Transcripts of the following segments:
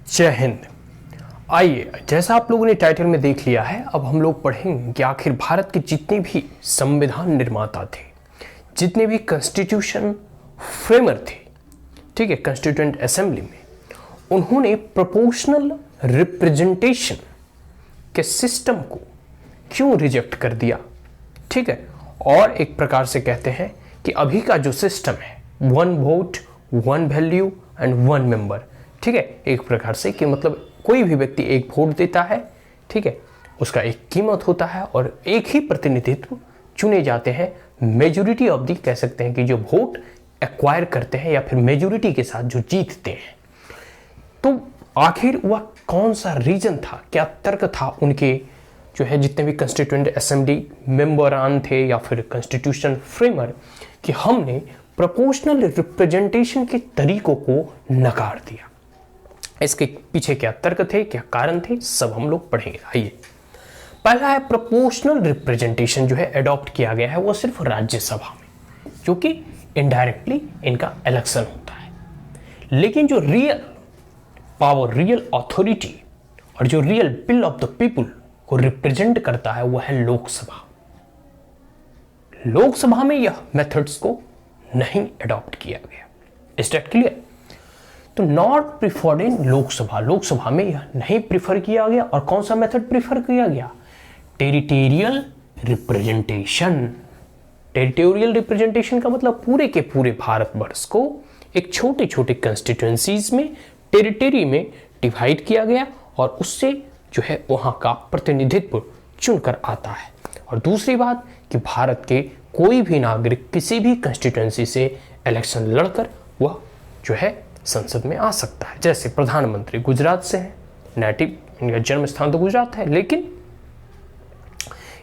जय हिंद। आइए, जैसा आप लोगों ने टाइटल में देख लिया है, अब हम लोग पढ़ेंगे कि आखिर भारत के जितने भी संविधान निर्माता थे, जितने भी कॉन्स्टिट्यूशन फ्रेमर थे, ठीक है, कॉन्स्टिट्यूएंट असेंबली में, उन्होंने प्रोपोर्शनल रिप्रेजेंटेशन के सिस्टम को क्यों रिजेक्ट कर दिया, ठीक है। और एक प्रकार से कहते हैं कि अभी का जो सिस्टम है, one vote one value and one member, ठीक है, एक प्रकार से कि मतलब कोई भी व्यक्ति एक वोट देता है, ठीक है, उसका एक कीमत होता है और एक ही प्रतिनिधित्व चुने जाते हैं। मेजोरिटी ऑफ दी कह सकते हैं कि जो वोट एक्वायर करते हैं या फिर मेजोरिटी के साथ जो जीतते हैं। तो आखिर वह कौन सा रीजन था, क्या तर्क था उनके जो है जितने भी कॉन्स्टिट्यूएंट असेंबली मेंबरान थे या फिर कॉन्स्टिट्यूशन फ्रेमर, कि हमने प्रोपोर्शनल रिप्रेजेंटेशन के तरीकों को नकार दिया। इसके पीछे क्या तर्क थे, क्या कारण थे, सब हम लोग पढ़ेंगे। आइए, पहला है प्रोपोर्शनल रिप्रेजेंटेशन जो है अडॉप्ट किया गया है वो सिर्फ राज्यसभा में, क्योंकि इनडायरेक्टली इनका इलेक्शन होता है। लेकिन जो रियल पावर, रियल अथॉरिटी और जो real will of the people को रिप्रेजेंट करता है वो है लोकसभा। लोकसभा में यह मेथड्स को नहीं अडॉप्ट किया गया। Is that clear? तो नॉट प्रिफर्ड इन लोकसभा, लोकसभा में यह नहीं प्रिफर किया गया। और कौन सा मेथड प्रिफर किया गया? Territorial representation. टेरिटोरियल रिप्रेजेंटेशन का मतलब पूरे के पूरे भारतवर्ष को एक छोटे छोटे कंस्टिट्यूएंसीज में, टेरिटरी में डिवाइड किया गया और उससे जो है वहां का प्रतिनिधित्व चुनकर आता है। और दूसरी बात कि भारत के कोई भी नागरिक किसी भी कंस्टिट्यूएंसी से इलेक्शन लड़कर वह जो है संसद में आ सकता है। जैसे प्रधानमंत्री गुजरात से है, नेटिव इनका जन्म स्थान तो गुजरात है, लेकिन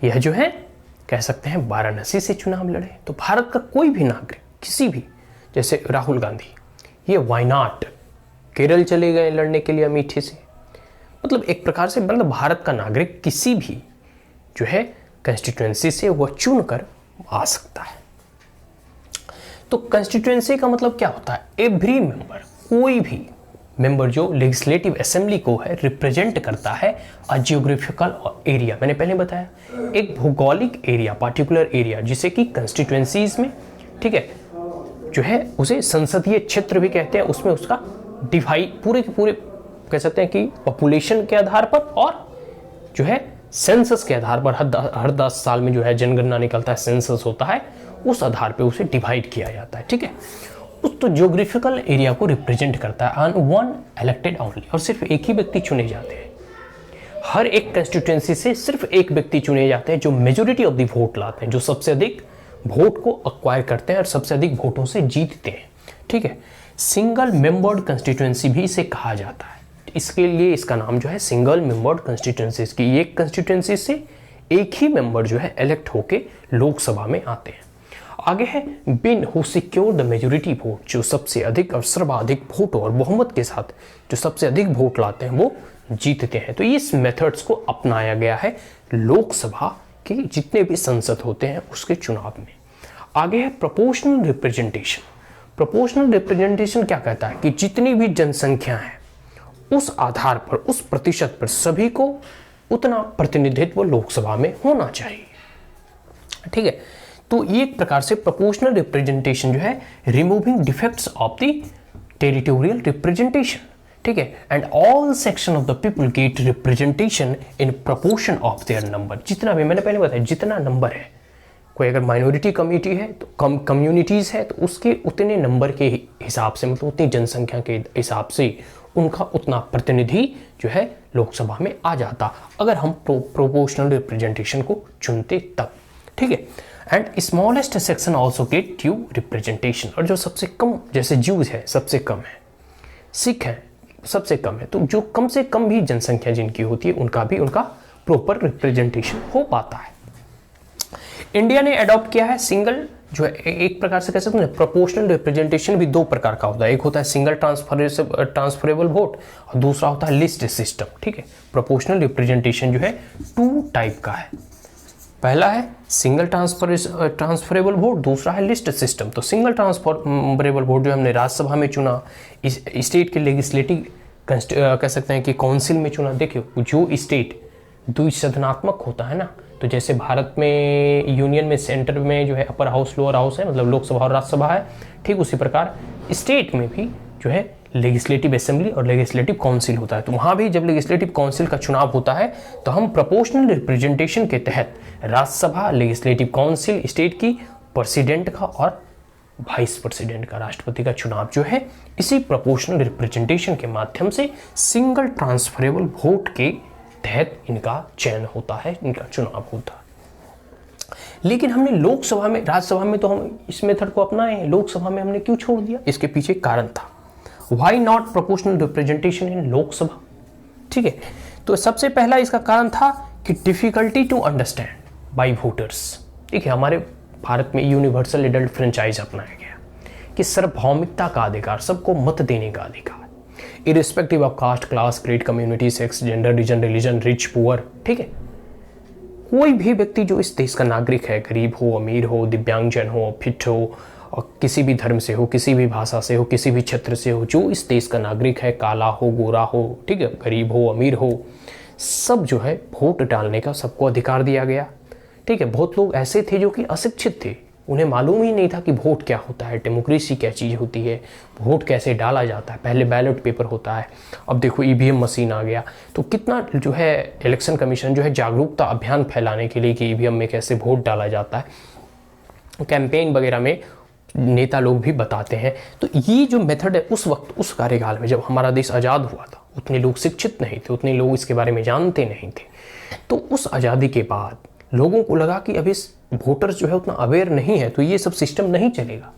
यह जो है कह सकते हैं वाराणसी से चुनाव लड़े। तो भारत का कोई भी नागरिक किसी भी, जैसे राहुल गांधी, ये वायनाड केरल चले गए लड़ने के लिए अमेठी से, मतलब एक प्रकार से मतलब भारत का नागरिक किसी भी जो है कंस्टिट्यूएंसी से वह चुनकर आ सकता है। तो कंस्टिट्यूएंसी का मतलब क्या होता है? एवरी मेंबर, कोई भी मेंबर जो लेजिस्लेटिव असेंबली को है रिप्रेजेंट करता है अ जियोग्राफिकल एरिया। मैंने पहले बताया एक भौगोलिक एरिया, पार्टिकुलर एरिया, जिसे कि कंस्टिट्यूएंसीज में, ठीक है, जो है उसे संसदीय क्षेत्र भी कहते हैं। उसमें उसका डिवाइड पूरे के पूरे कह सकते हैं कि पॉपुलेशन के आधार पर और जो है सेंसस के आधार पर हर 10 साल में जो है जनगणना निकलता है, सेंसस होता है, उस आधार पे उसे डिवाइड किया जाता है, ठीक है। उस तो ज्योग्राफिकल एरिया को रिप्रेजेंट करता है एंड वन इलेक्टेड ओनली, और सिर्फ एक ही व्यक्ति चुने जाते हैं। हर एक कंस्टिट्यूएंसी से सिर्फ एक व्यक्ति चुने जाते हैं जो मेजोरिटी ऑफ द वोट लाते हैं, जो सबसे अधिक वोट को अक्वायर करते हैं और सबसे अधिक वोटों से जीतते हैं, ठीक है। सिंगल मेंबर्ड कंस्टिट्यूएंसी भी इसे कहा जाता है। इसके लिए इसका नाम जो है सिंगल मेंबर्ड कंस्टिट्यूएंसी की। एक कंस्टिट्यूएंसी से एक ही मेंबर जो है इलेक्ट होके लोकसभा में आते हैं। आगे है been who secure the majority vote, जो सबसे अधिक और सर्वाधिक वोट और बहुमत के साथ जो सबसे अधिक वोट लाते हैं वो जीतते हैं। तो इस मेथड्स को अपनाया गया है लोकसभा के जितने भी संसद होते हैं उसके चुनाव में। आगे है प्रोपोर्शनल रिप्रेजेंटेशन। प्रोपोर्शनल रिप्रेजेंटेशन क्या कहता है कि जितनी भी जनसंख्या है उस आधार पर, उस प्रतिशत पर सभी को उतना प्रतिनिधित्व लोकसभा में होना चाहिए, ठीक है। तो ये एक प्रकार से प्रोपोर्शनल रिप्रेजेंटेशन जो है removing defects of the territorial representation, ठीक है, and all section of the people get representation in proportion of their number. जितना भी मैंने पहले बताया, जितना नंबर है, कोई अगर माइनॉरिटी कम्युनिटी है तो कम्युनिटीज है तो उसके उतने नंबर के हिसाब से, मतलब उतनी जनसंख्या के हिसाब से उनका उतना प्रतिनिधि जो है लोकसभा में आ जाता, अगर हम प्रोपोर्शनल रिप्रेजेंटेशन को चुनते तब, ठीक है। And smallest section also get due representation, और जो सबसे कम, जैसे ज्यूज है सबसे कम है, सिख है सबसे कम है, तो जो कम से कम भी जनसंख्या जिनकी होती है उनका भी उनका प्रॉपर रिप्रेजेंटेशन हो पाता है। इंडिया ने अडॉप्ट किया है सिंगल, जो है एक प्रकार से कह सकते हैं प्रोपोर्शनल रिप्रेजेंटेशन भी दो प्रकार का होता है। एक होता है सिंगल ट्रांसफरेबल वोट और दूसरा होता है लिस्ट सिस्टम, ठीक है। प्रोपोर्शनल रिप्रेजेंटेशन जो है 2 टाइप का है। पहला है सिंगल ट्रांसफरेबल वोट, दूसरा है लिस्ट सिस्टम। तो सिंगल ट्रांसफरेबल वोट जो हमने राज्यसभा में चुना, इस स्टेट के लेजिस्लेटिव कह सकते हैं कि काउंसिल में चुना। देखिए जो स्टेट द्विसदनात्मक होता है ना, तो जैसे भारत में यूनियन में सेंटर में जो है अपर हाउस लोअर हाउस है, मतलब लोकसभा और राज्यसभा है, ठीक उसी प्रकार स्टेट में भी जो है लेजिस्लेटिव असेंबली और लेजिस्लेटिव काउंसिल होता है। तो वहाँ भी जब लेजिस्लेटिव काउंसिल का चुनाव होता है तो हम प्रोपोर्शनल रिप्रेजेंटेशन के तहत राज्यसभा, लेजिस्लेटिव काउंसिल, स्टेट की प्रेसिडेंट का और वाइस प्रेसिडेंट का, राष्ट्रपति का चुनाव जो है इसी प्रोपोर्शनल रिप्रेजेंटेशन के माध्यम से सिंगल ट्रांसफरेबल वोट के तहत इनका चयन होता है, इनका चुनाव होता है। लेकिन हमने लोकसभा में, राज्यसभा में तो हम इस मेथड को अपनाए हैं, लोकसभा में हमने क्यों छोड़ दिया? इसके पीछे कारण था। Why not proportional representation in Lok Sabha? ठीक है, तो सबसे पहला इसका कारण था कि difficulty to understand by voters. ठीक है, हमारे भारत में यूनिवर्सल एडल्ट फ्रेंचाइज अपनाया गया कि सार्वभौमिकता का अधिकार, सबको मत देने का अधिकार, irrespective of caste, class, creed, community, sex, gender, region, religion, rich, poor. ठीक है, कोई भी व्यक्ति जो इस देश का नागरिक है, गरीब हो, अमीर हो, दिव्यांगजन हो, फिट हो, और किसी भी धर्म से हो, किसी भी भाषा से हो, किसी भी क्षेत्र से हो, जो इस देश का नागरिक है, काला हो, गोरा हो, ठीक है, गरीब हो, अमीर हो, सब जो है वोट डालने का सबको अधिकार दिया गया। ठीक है, बहुत लोग ऐसे थे जो कि अशिक्षित थे, उन्हें मालूम ही नहीं था कि वोट क्या होता है, डेमोक्रेसी क्या चीज़ होती है, वोट कैसे डाला जाता है। पहले बैलेट पेपर होता है, अब देखो ईवीएम मशीन आ गया। तो कितना जो है इलेक्शन कमीशन जो है जागरूकता अभियान फैलाने के लिए कि ईवीएम में कैसे वोट डाला जाता है, कैंपेन वगैरह में नेता लोग भी बताते हैं। तो ये जो मेथड है उस वक्त, उस कार्यकाल में जब हमारा देश आज़ाद हुआ था, उतने लोग शिक्षित नहीं थे, उतने लोग इसके बारे में जानते नहीं थे। तो उस आज़ादी के बाद लोगों को लगा कि अब इस वोटर्स जो है उतना अवेयर नहीं है, तो ये सब सिस्टम नहीं चलेगा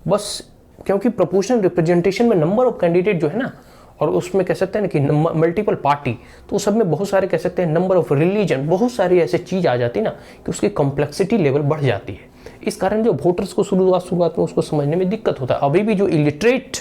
बस, क्योंकि प्रोपोर्शनल रिप्रेजेंटेशन में नंबर ऑफ कैंडिडेट जो है ना, और उसमें कह सकते हैं ना कि मल्टीपल पार्टी, तो सब में बहुत सारे कह सकते हैं नंबर ऑफ रिलीजन, बहुत सारी ऐसी चीज़ आ जाती है ना कि उसकी कॉम्प्लेक्सिटी लेवल बढ़ जाती है। इस कारण जो वोटर्स को शुरुआत में उसको समझने में दिक्कत होता है। अभी भी जो इलिटरेट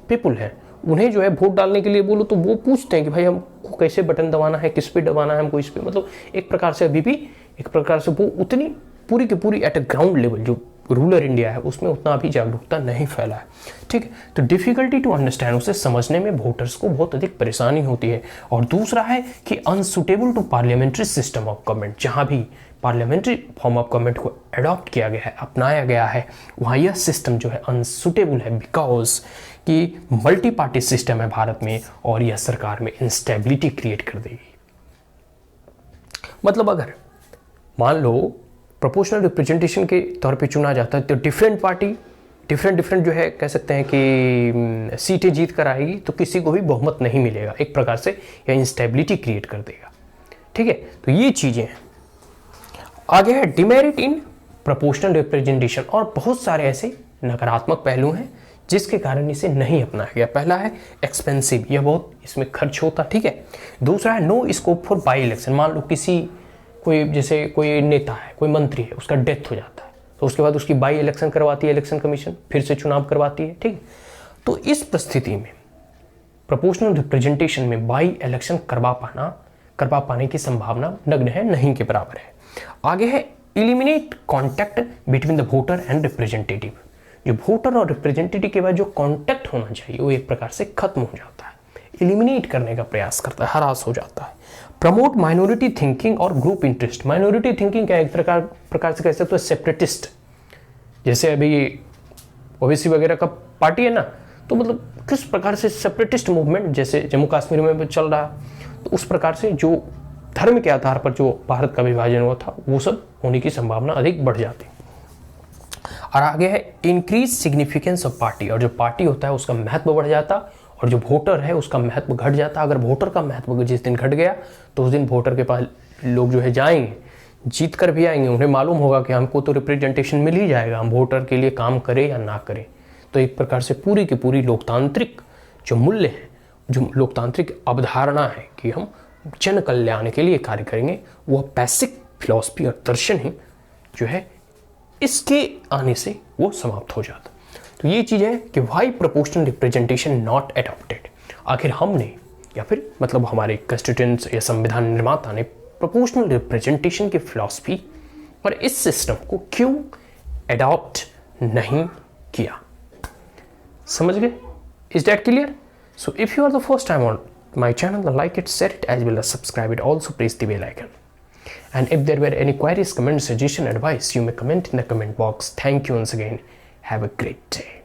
पीपुल है उन्हें जो है वोट डालने के लिए बोलो तो वो पूछते हैं कि भाई हमको कैसे बटन दबाना है, किस पे दबाना है, हमको इस पे, मतलब एक प्रकार से अभी भी एक प्रकार से वो उतनी पूरी की पूरी एट अ ग्राउंड लेवल जो रूरल इंडिया है उसमें उतना अभी जागरूकता नहीं फैला है। ठीक है, तो डिफिकल्टी टू अंडरस्टैंड, उसे समझने में वोटर्स को बहुत अधिक परेशानी होती है। और दूसरा है कि unsuitable to parliamentary system of government, जहाँ भी पार्लियामेंट्री फॉर्म ऑफ गवर्नमेंट को अडॉप्ट किया गया है, अपनाया गया है, वहाँ यह सिस्टम जो है अनसुटेबल है, बिकॉज कि मल्टी पार्टी सिस्टम है भारत में और यह सरकार में इंस्टेबिलिटी क्रिएट कर देगी। मतलब अगर मान लो प्रोपोर्शनल रिप्रेजेंटेशन के तौर पे चुना जाता है तो डिफरेंट पार्टी डिफरेंट जो है कह सकते हैं कि सीटें जीत कर आएगी, तो किसी को भी बहुमत नहीं मिलेगा, एक प्रकार से यह इंस्टेबिलिटी क्रिएट कर देगा। ठीक है, तो ये चीज़ें हैं। आगे है डिमेरिट इन प्रोपोर्शनल रिप्रेजेंटेशन, और बहुत सारे ऐसे नकारात्मक पहलू हैं जिसके कारण इसे नहीं अपनाया गया। पहला है एक्सपेंसिव, यह बहुत इसमें खर्च होता। ठीक है, दूसरा है no scope for by election, मान लो किसी कोई जैसे कोई नेता है, कोई मंत्री है, उसका डेथ हो जाता है, तो उसके बाद उसकी बाई इलेक्शन करवाती है इलेक्शन कमीशन, फिर से चुनाव करवाती है। ठीक, तो इस परिस्थिति में प्रोपोर्शनल रिप्रेजेंटेशन में बाई इलेक्शन करवा पाने की संभावना नगण्य है, नहीं के बराबर है। आगे है eliminate contact between the voter and representative, जो वोटर और रिप्रेजेंटेटिव के बाद जो कॉन्टैक्ट होना चाहिए वो एक प्रकार से खत्म हो जाता है, इलिमिनेट करने का प्रयास करता है, हरास हो जाता है। प्रमोट माइनॉरिटी थिंकिंग और ग्रुप इंटरेस्ट, माइनॉरिटी थिंकिंग क्या एक प्रकार से कह सकते हो सेपरेटिस्ट, जैसे अभी ओबीसी वगैरह का पार्टी है ना, तो मतलब किस प्रकार से सेपरेटिस्ट मूवमेंट जैसे जम्मू कश्मीर में चल रहा, तो उस प्रकार से जो धर्म के आधार पर जो भारत का विभाजन हुआ था वो सब होने की संभावना अधिक बढ़ जाती। और आगे है इंक्रीज सिग्निफिकेंस ऑफ पार्टी, और जो पार्टी होता है उसका महत्व बढ़ जाता और जो वोटर है उसका महत्व घट जाता। अगर वोटर का महत्व जिस दिन घट गया तो उस दिन वोटर के पास लोग जो है जाएंगे, जीत कर भी आएंगे, उन्हें मालूम होगा कि हमको तो रिप्रेजेंटेशन मिल ही जाएगा, हम वोटर के लिए काम करें या ना करें। तो एक प्रकार से पूरी की पूरी लोकतांत्रिक जो मूल्य है, जो लोकतांत्रिक अवधारणा है कि हम जन कल्याण के लिए कार्य करेंगे, वह बेसिक फिलॉसफी और दर्शन ही जो है इसके आने से वो समाप्त हो जाता। तो ये चीज़ है कि why proportional representation not adopted, आखिर हमने या फिर मतलब हमारे कॉन्स्टिट्यूएंट्स या संविधान निर्माता ने प्रोपोर्शनल रिप्रेजेंटेशन की फिलॉसफी और इस सिस्टम को क्यों एडॉप्ट नहीं किया। समझ गए? Is that clear? So if you are the first time on my channel, then like it, share it, as well as subscribe it. Also press the bell icon. And if there were any queries, comments, suggestion, advice, you may comment in the comment box. Thank you once again. Have a great day.